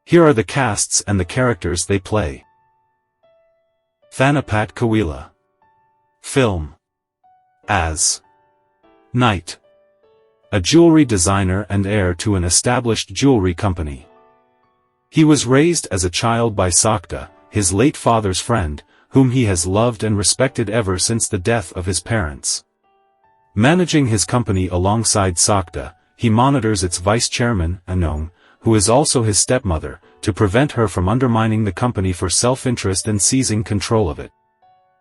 Here are the casts and the characters they play. Thanapat Kawila. Film. As Knight. A jewelry designer and heir to an established jewelry company. He was raised as a child by Saka, his late father's friend, whom he has loved and respected ever since the death of his parents. Managing his company alongside Saka, he monitors its vice-chairman, Anong, who is also his stepmother, to prevent her from undermining the company for self-interest and seizing control of it.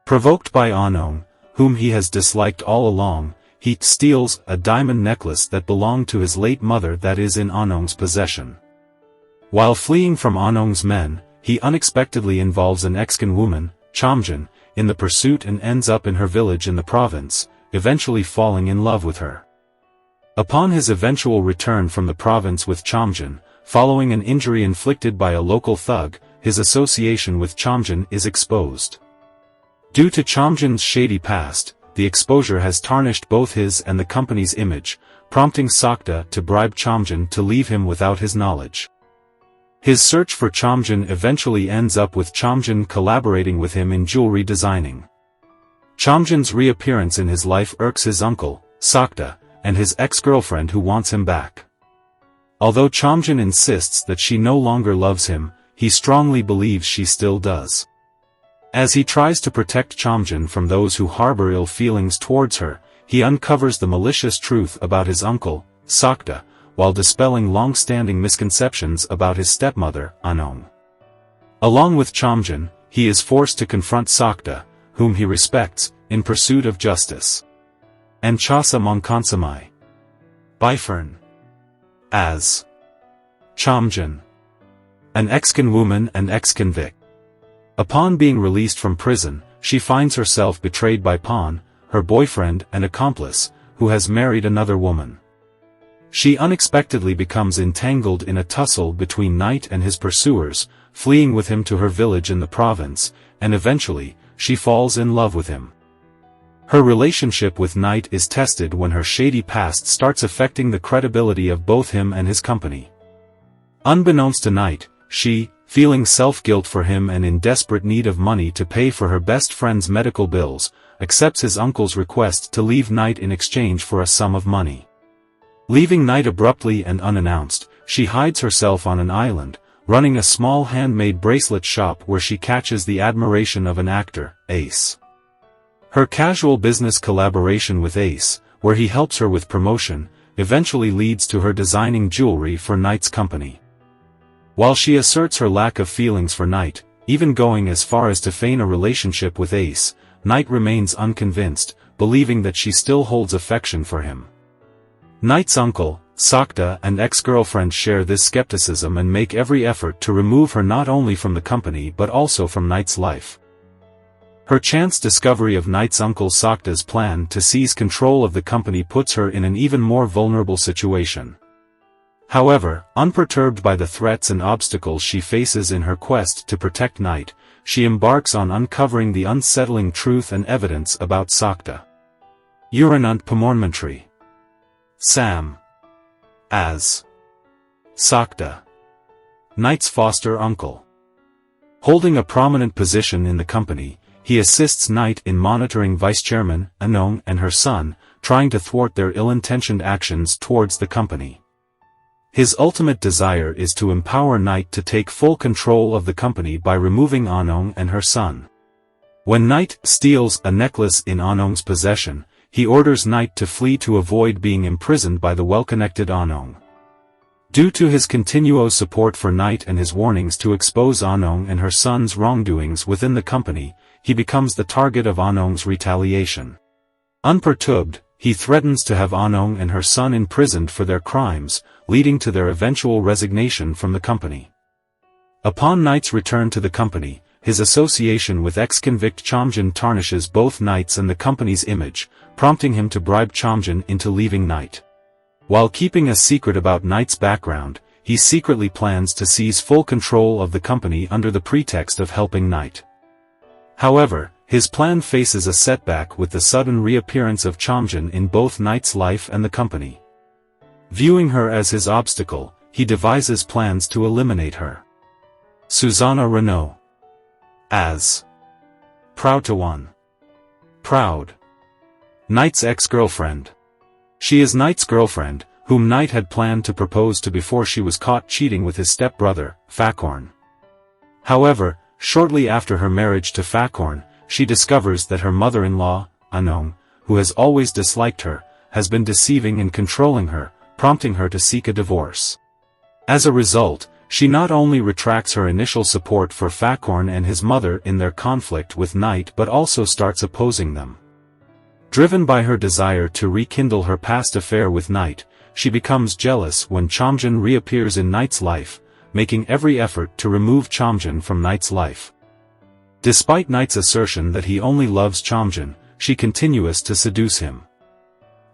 Provoked by Anong, whom he has disliked all along, he steals a diamond necklace that belonged to his late mother that is in Anong's possession. While fleeing from Anong's men, he unexpectedly involves an Excan woman, Chamin, in the pursuit and ends up in her village in the province, eventually falling in love with her. Upon his eventual return from the province with Chamin, following an injury inflicted by a local thug, his association with Chamin is exposed. Due to Chamin's shady past, the exposure has tarnished both his and the company's image, prompting Saka to bribe Chamin to leave him without his knowledge. His search for Chamin eventually ends up with Chamin collaborating with him in jewelry designing. Chamin's reappearance in his life irks his uncle, Saka, and his ex-girlfriend who wants him back. Although Chamin insists that she no longer loves him, he strongly believes she still does. As he tries to protect Chamin from those who harbor ill feelings towards her, he uncovers the malicious truth about his uncle, Saka, while dispelling long-standing misconceptions about his stepmother, Anong. Along with Chamin, he is forced to confront Saka, whom he respects, in pursuit of justice. And Chasa Mongkonsamai. Bifern. As Chamin. An Excan woman and ex-convict. Upon being released from prison, she finds herself betrayed by Pon, her boyfriend and accomplice, who has married another woman. She unexpectedly becomes entangled in a tussle between Knight and his pursuers, fleeing with him to her village in the province, and eventually, she falls in love with him. Her relationship with Knight is tested when her shady past starts affecting the credibility of both him and his company. Unbeknownst to Knight, she, feeling self-guilt for him and in desperate need of money to pay for her best friend's medical bills, accepts his uncle's request to leave Knight in exchange for a sum of money. Leaving Knight abruptly and unannounced, she hides herself on an island, running a small handmade bracelet shop where she catches the admiration of an actor, Ace. Her casual business collaboration with Ace, where he helps her with promotion, eventually leads to her designing jewelry for Knight's company. While she asserts her lack of feelings for Knight, even going as far as to feign a relationship with Ace, Knight remains unconvinced, believing that she still holds affection for him. Knight's uncle, Saka and ex-girlfriend share this skepticism and make every effort to remove her not only from the company but also from Knight's life. Her chance discovery of Knight's uncle Saka's plan to seize control of the company puts her in an even more vulnerable situation. However, unperturbed by the threats and obstacles she faces in her quest to protect Knight, she embarks on uncovering the unsettling truth and evidence about Saka. Uranunt Pamornmentry. Sam. As Saka. Knight's foster uncle. Holding a prominent position in the company, he assists Knight in monitoring Vice-Chairman, Anong and her son, trying to thwart their ill-intentioned actions towards the company. His ultimate desire is to empower Knight to take full control of the company by removing Anong and her son. When Knight steals a necklace in Anong's possession, he orders Knight to flee to avoid being imprisoned by the well-connected Anong. Due to his continual support for Knight and his warnings to expose Anong and her son's wrongdoings within the company, he becomes the target of Anong's retaliation. Unperturbed, he threatens to have Anong and her son imprisoned for their crimes, leading to their eventual resignation from the company. Upon Knight's return to the company, his association with ex-convict Chamin tarnishes both Knight's and the company's image, prompting him to bribe Chamin into leaving Knight. While keeping a secret about Knight's background, he secretly plans to seize full control of the company under the pretext of helping Knight. However, his plan faces a setback with the sudden reappearance of Chamin in both Knight's life and the company. Viewing her as his obstacle, he devises plans to eliminate her. Susanna Renault. As Proud to One. Proud. Knight's ex-girlfriend. She is Knight's girlfriend, whom Knight had planned to propose to before she was caught cheating with his stepbrother, Fakorn. However, shortly after her marriage to Fakorn, she discovers that her mother-in-law, Anong, who has always disliked her, has been deceiving and controlling her, prompting her to seek a divorce. As a result, she not only retracts her initial support for Fakorn and his mother in their conflict with Knight but also starts opposing them. Driven by her desire to rekindle her past affair with Knight, she becomes jealous when Chamin reappears in Knight's life, making every effort to remove Chamin from Knight's life. Despite Knight's assertion that he only loves Chamin, she continues to seduce him.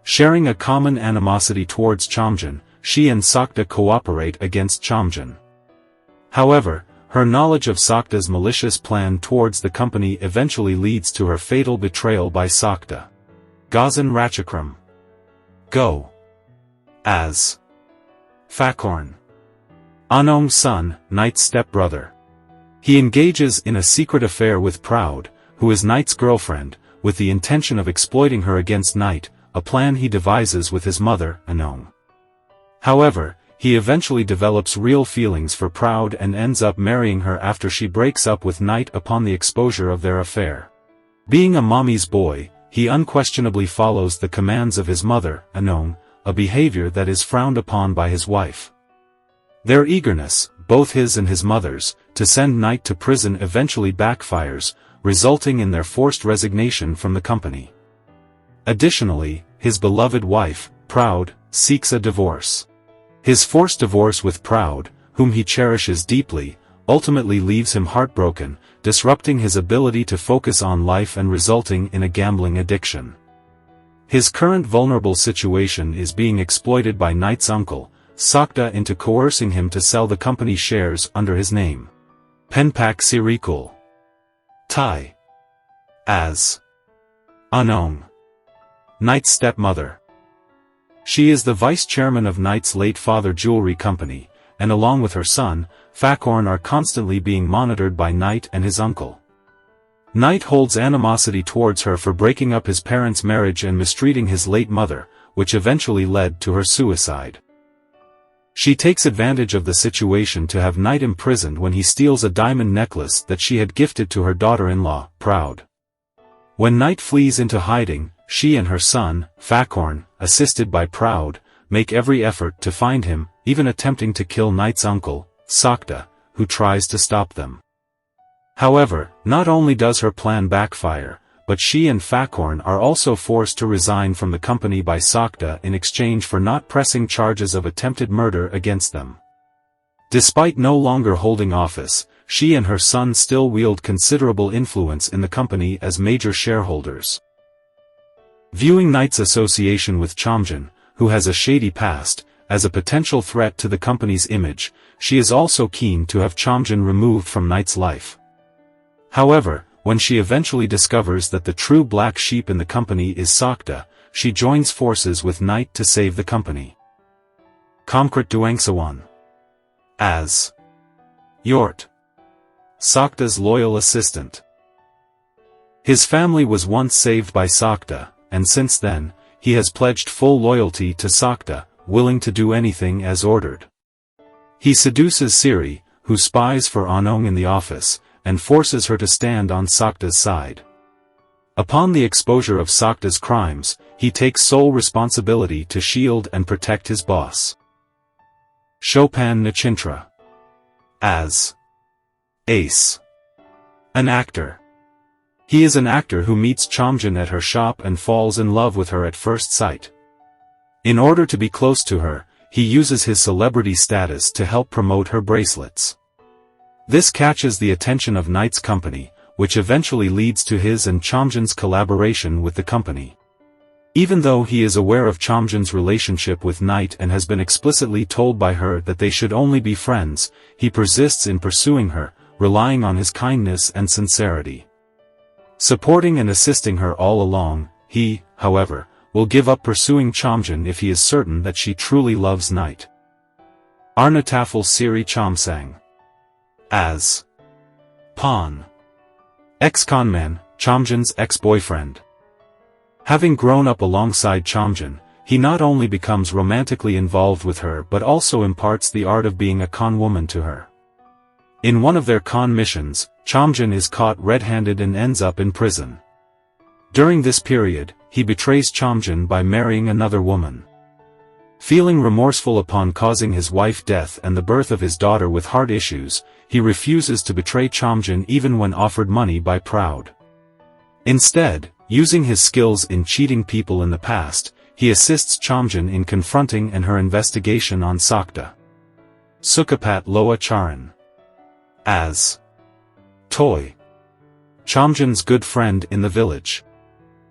Sharing a common animosity towards Chamin, she and Sakta cooperate against Chamin. However, her knowledge of Sakta's malicious plan towards the company eventually leads to her fatal betrayal by Sakta. Gazan Ratchakram. Go. As Fakorn. Anong's son, Knight's stepbrother. He engages in a secret affair with Proud, who is Knight's girlfriend, with the intention of exploiting her against Knight, a plan he devises with his mother, Anong. However, he eventually develops real feelings for Proud and ends up marrying her after she breaks up with Knight upon the exposure of their affair. Being a mommy's boy, he unquestionably follows the commands of his mother, Anong, a behavior that is frowned upon by his wife. Their eagerness, both his and his mother's, to send Knight to prison eventually backfires, resulting in their forced resignation from the company. Additionally, his beloved wife, Proud, seeks a divorce. His forced divorce with Proud, whom he cherishes deeply, ultimately leaves him heartbroken, disrupting his ability to focus on life and resulting in a gambling addiction. His current vulnerable situation is being exploited by Knight's uncle, Sakta, into coercing him to sell the company shares under his name. Penpak Sirikul. Thai. As Anong. Knight's stepmother. She is the vice-chairman of Knight's late father jewelry company, and along with her son, Fakorn, are constantly being monitored by Knight and his uncle. Knight holds animosity towards her for breaking up his parents' marriage and mistreating his late mother, which eventually led to her suicide. She takes advantage of the situation to have Knight imprisoned when he steals a diamond necklace that she had gifted to her daughter-in-law, Proud. When Knight flees into hiding, she and her son, Fakorn, assisted by Proud, make every effort to find him, even attempting to kill Knight's uncle, Sakta, who tries to stop them. However, not only does her plan backfire, but she and Fakorn are also forced to resign from the company by Sakta in exchange for not pressing charges of attempted murder against them. Despite no longer holding office, she and her son still wield considerable influence in the company as major shareholders. Viewing Knight's association with Chamin, who has a shady past, as a potential threat to the company's image, she is also keen to have Chamin removed from Knight's life. However, when she eventually discovers that the true black sheep in the company is Sakta, she joins forces with Knight to save the company. Kamkrit Duangsawan. As Yort. Sakta's loyal assistant. His family was once saved by Sakta, and since then, he has pledged full loyalty to Sakta, willing to do anything as ordered. He seduces Siri, who spies for Anong in the office, and forces her to stand on Sakta's side. Upon the exposure of Sakta's crimes, he takes sole responsibility to shield and protect his boss. Chopin Nachintra. As Ace. An actor. He is an actor who meets Chamin at her shop and falls in love with her at first sight. In order to be close to her, he uses his celebrity status to help promote her bracelets. This catches the attention of Knight's company, which eventually leads to his and Chamin's collaboration with the company. Even though he is aware of Chamin's relationship with Knight and has been explicitly told by her that they should only be friends, he persists in pursuing her, relying on his kindness and sincerity. Supporting and assisting her all along, he, however, will give up pursuing Chamin if he is certain that she truly loves Knight. Arnatafel Siri Chamsang. as Pawn. Ex-conman, Chamin's ex-boyfriend. Having grown up alongside Chamin, he not only becomes romantically involved with her but also imparts the art of being a con woman to her. In one of their con missions, Chamin is caught red-handed and ends up in prison. During this period, he betrays Chamin by marrying another woman. Feeling remorseful upon causing his wife death and the birth of his daughter with heart issues, he refuses to betray Chamin even when offered money by Proud. Instead, using his skills in cheating people in the past, he assists Chamin in confronting and her investigation on Sakta. Sukapat Loa Charan. As Toy. Chamin's good friend in the village.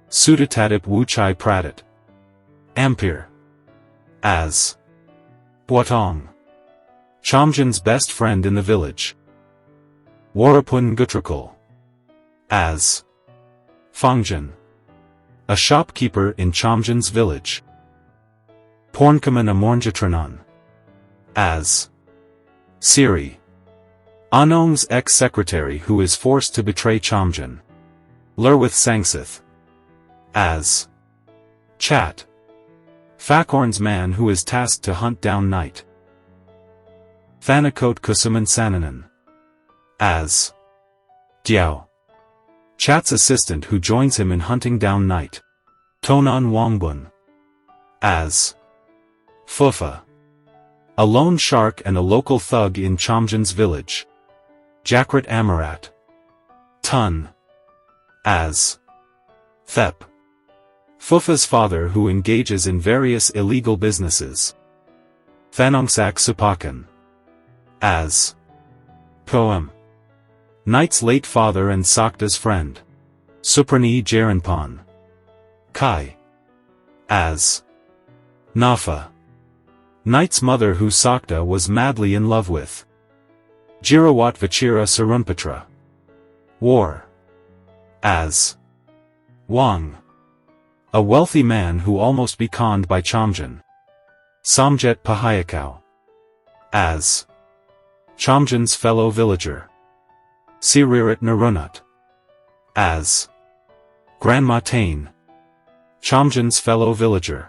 Sudatadip Wuchai Pradit. Ampere. As Buatong. Chamin's best friend in the village. Warapun Gutrakul. As Fangjan. A shopkeeper in Chamin's village. Pornkaman Amornjatranan. As Siri. Anong's ex-secretary who is forced to betray Chamin. Lurwith Sangsith. As Chat. Fakorn's man who is tasked to hunt down Night. Thanakot Kusuman Sananan. As Diao. Chat's assistant who joins him in hunting down Night. Tonan Wangbun. As Fufa. A lone shark and a local thug in Chamin's village. Jakrat Amarat. Tun. As Thep. Fufa's father who engages in various illegal businesses. Thanongsak Supakan. As Poem. Night's late father and Sakta's friend. Suprani Jaranpan. Kai. As Nafa. Night's mother who Sakta was madly in love with. Jirawat Vachira Sarunpatra. War. As Wang. A wealthy man who almost be conned by Chamin. Samjet Pahayakau. As Chamin's fellow villager. Sirirat Narunat. As Grandma Tain. Chamin's fellow villager.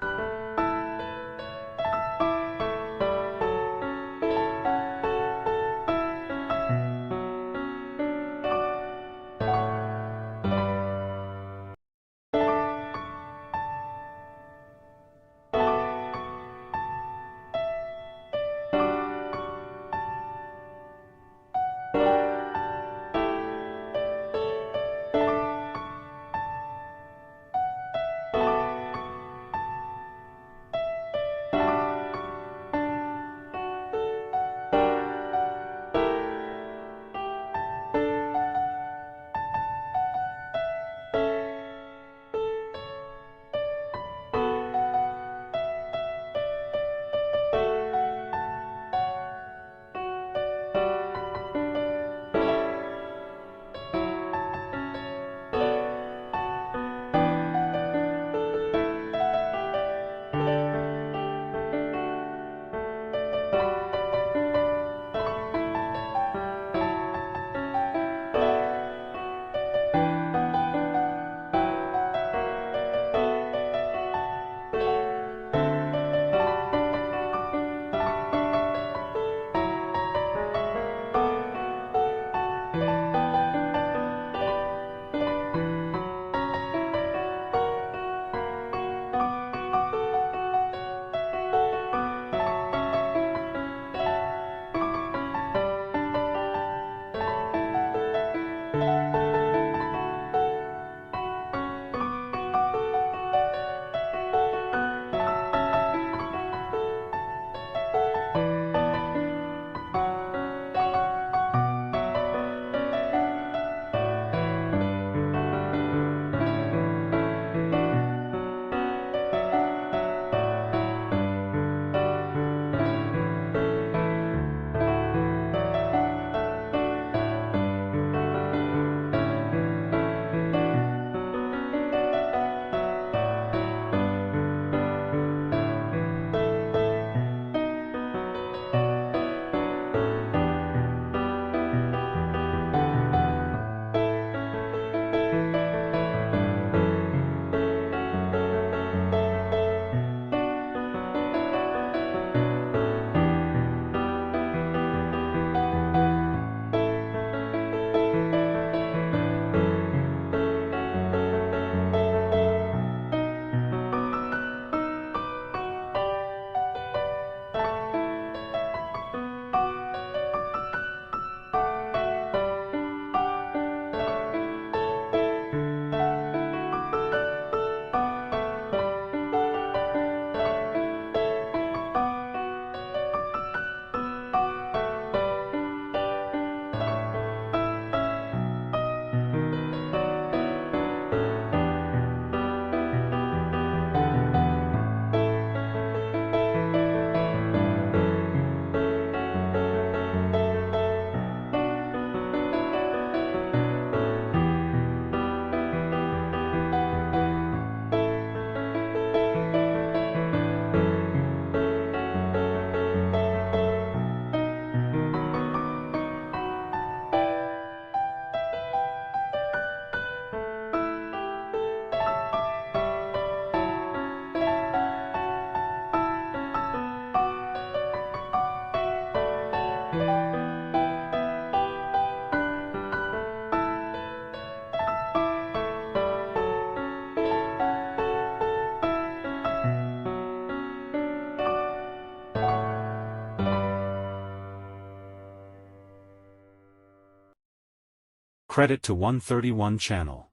Credit to 131 channel.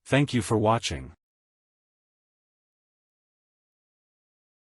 Thank you for watching.